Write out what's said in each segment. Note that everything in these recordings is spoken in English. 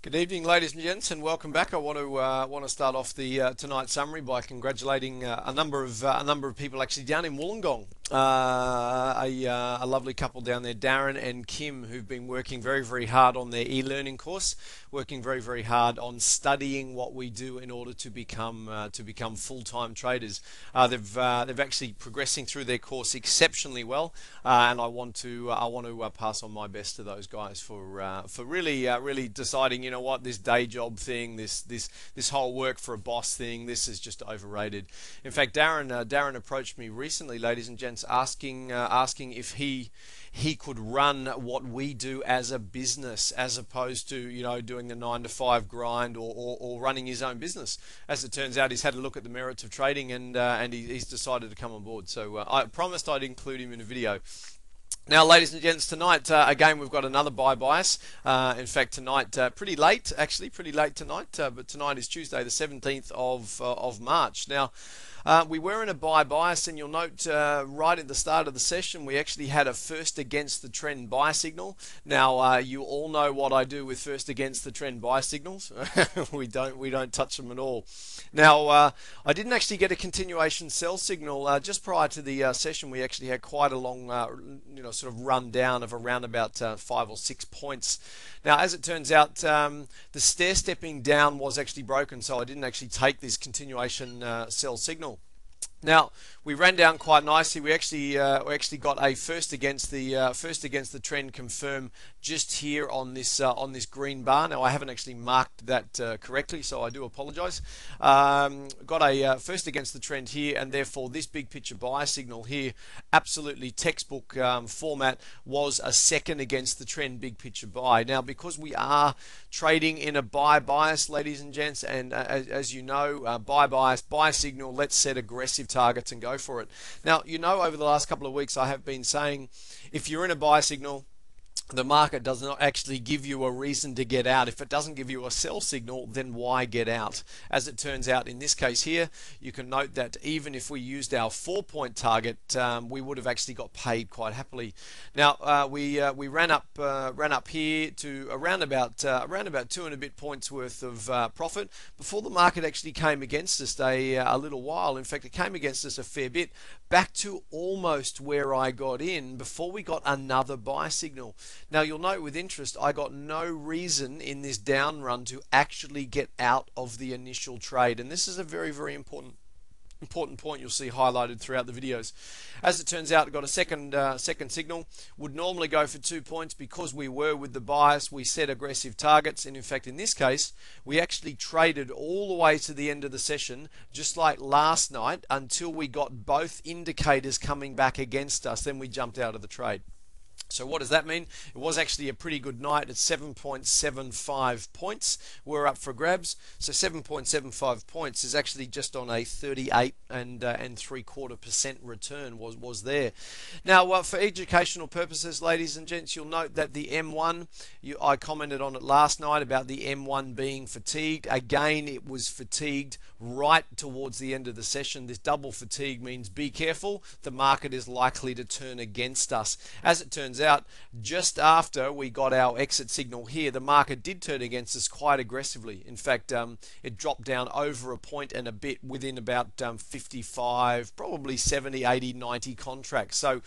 Good evening, ladies and gents, and welcome back. I want to start off the tonight's summary by congratulating a number of people actually down in Wollongong. A lovely couple down there, Darren and Kim, who've been working very hard on their e-learning course, working very hard on studying what we do in order to become full-time traders. They've actually progressing through their course exceptionally well, and I want to pass on my best to those guys for really deciding, you know what, this day job thing, this whole work for a boss thing, this is just overrated. In fact, Darren approached me recently, ladies and gents, asking if he could run what we do as a business, as opposed to, you know, doing the 9 to 5 grind or running his own business. As it turns out, he's had a look at the merits of trading, and he's decided to come on board. So I promised I'd include him in a video. Now, ladies and gents, tonight, again, we've got another buy bias. In fact, tonight, pretty late tonight, but tonight is Tuesday, the 17th of March. Now, we were in a buy bias, and you'll note right at the start of the session, we actually had a first against the trend buy signal. Now, you all know what I do with first against the trend buy signals. we don't touch them at all. Now, I didn't actually get a continuation sell signal. Just prior to the session, we actually had quite a long, sort of run down of around about 5 or 6 points. Now, as it turns out, the stair stepping down was actually broken, so I didn't actually take this continuation sell signal. Now, we ran down quite nicely. We actually got a first against the trend confirm just here on this green bar. Now, I haven't actually marked that correctly, so I do apologise. Got a first against the trend here, and therefore this big picture buy signal here, absolutely textbook format, was a second against the trend big picture buy. Now, because we are trading in a buy bias, ladies and gents, and as you know, buy bias, buy signal, let's set aggressive targets and go for it. Now, you know, over the last couple of weeks I have been saying, if you're in a buy signal, the market does not actually give you a reason to get out. If it doesn't give you a sell signal, then why get out? As it turns out, in this case here, you can note that even if we used our 4-point target, we would have actually got paid quite happily. Now, we ran up here to around about 2 and a bit points worth of profit before the market actually came against us a little while. In fact, it came against us a fair bit, back to almost where I got in before we got another buy signal. Now, you'll note with interest, I got no reason in this down run to actually get out of the initial trade, and this is a very important point you'll see highlighted throughout the videos. As it turns out, I got a second signal. Would normally go for 2 points. Because we were with the bias, we set aggressive targets, and in fact, in this case, we actually traded all the way to the end of the session, just like last night, until we got both indicators coming back against us. Then we jumped out of the trade. So what does that mean? It was actually a pretty good night at 7.75 points. We're up for grabs. So 7.75 points is actually just on a 38 and 3/4% return was there. Now, for educational purposes, ladies and gents, you'll note that the M1, I commented on it last night about the M1 being fatigued. Again, it was fatigued right towards the end of the session. This double fatigue means be careful. The market is likely to turn against us. As it turns out, just after we got our exit signal here, the market did turn against us quite aggressively. In fact, it dropped down over a point and a bit within about 55, probably 70, 80, 90 contracts. So,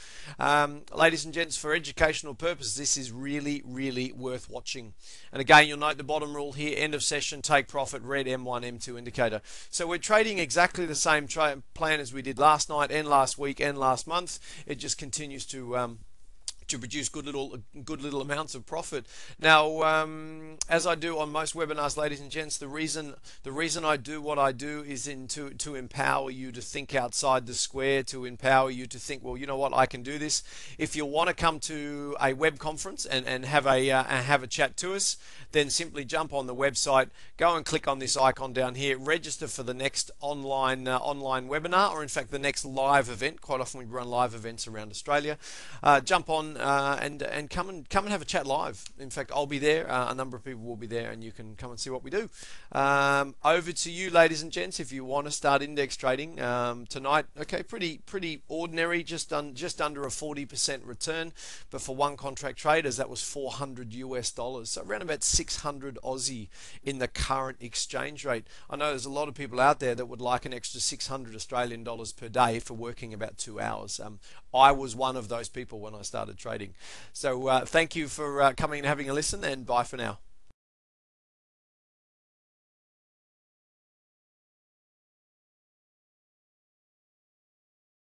ladies and gents, for educational purposes, this is really worth watching. And again, you'll note the bottom rule here, end of session, take profit, red M1, M2 indicator. So we're trading exactly the same plan as we did last night and last week and last month. It just continues to produce good little amounts of profit. Now, as I do on most webinars, ladies and gents, the reason I do what I do is to empower you to think outside the square, to empower you to think, well, you know what, I can do this. If you want to come to a web conference and have a chat to us, then simply jump on the website, go and click on this icon down here, register for the next online webinar, or in fact the next live event. Quite often we run live events around Australia. Jump on and come and have a chat live. In fact, I'll be there. A number of people will be there, and you can come and see what we do. Over to you, ladies and gents, if you want to start index trading tonight. Okay, pretty ordinary, just under a 40% return, but for one contract traders, that was $400, so around about 600 Aussie in the current exchange rate. I know there's a lot of people out there that would like an extra 600 Australian dollars per day for working about 2 hours. I was one of those people when I started trading. So thank you for coming and having a listen, and bye for now.